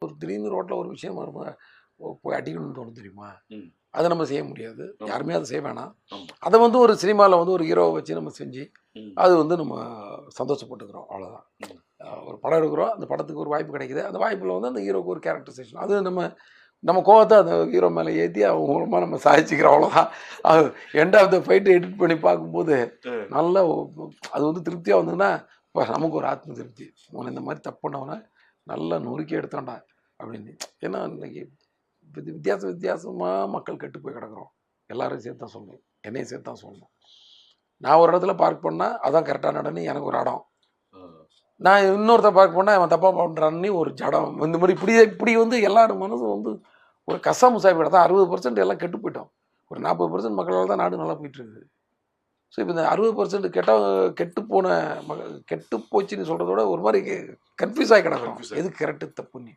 ஒரு திடீர்னு ரோட்டில் ஒரு விஷயம் போய் அடிக்கணும்னு தோணும் தெரியுமா? ம். அதை நம்ம செய்ய முடியாது. ஆமா. யாருமே அதை செய்ய வேணாம். ஆமா. அதை வந்து ஒரு சினிமாவில் வந்து ஒரு ஹீரோவை வச்சு நம்ம செஞ்சு ம். அது வந்து நம்ம சந்தோஷப்பட்டுக்கிறோம், அவ்வளோதான். ம். ஒரு படம் எடுக்கிறோம், அந்த படத்துக்கு ஒரு வாய்ப்பு கிடைக்குது, அந்த வாய்ப்பில் வந்து அந்த ஹீரோக்கு ஒரு கேரக்டரைசேஷன், அது நம்ம கோவத்தை அந்த ஹீரோ மேலே ஏற்றி அவங்க மூலமாக நம்ம சாதிச்சுக்கிறோம், அவ்வளோதான். அது எண்ட் ஆஃப் த ஃபைட்டை எடிட் பண்ணி பார்க்கும்போது நல்ல அது வந்து திருப்தியாக வந்ததுன்னா இப்போ நமக்கு ஒரு ஆத்ம திருப்தி. உன்னை இந்த மாதிரி தப்பு பண்ணவனை நல்லா நொறுக்கி எடுத்தோண்டா அப்படின்னு. ஏன்னா இன்னைக்கு வித்தியாசமாக மக்கள் கெட்டு போய் கிடக்குறோம். எல்லாரும் சேர்த்து தான் சொல்லணும், என்னையும் சேர்த்து தான் சொல்லணும். நான் ஒரு இடத்துல பார்க் பண்ணால் அதான் கரெக்டான இடம்னு எனக்கு ஒரு இடம், நான் இன்னொருத்த பார்க்க போனால் அவன் தப்பாக பண்ணுறான்னு ஒரு ஜடம். இந்த மாதிரி இப்படி வந்து எல்லாரும் மனசும் வந்து ஒரு கசாமு சாப்பிட தான் 60% எல்லாம் கெட்டு போயிட்டோம். ஒரு 40% மக்களால் தான் நாடு நல்லா போயிட்டு இருக்குது. ஸோ இப்போ இந்த 60% கெட்டு போன கெட்டு போச்சுன்னு சொல்கிறத விட ஒரு மாதிரி கன்ஃபியூஸ் ஆகி கிடக்குறோம். எது கரெக்டு தப்புன்னு.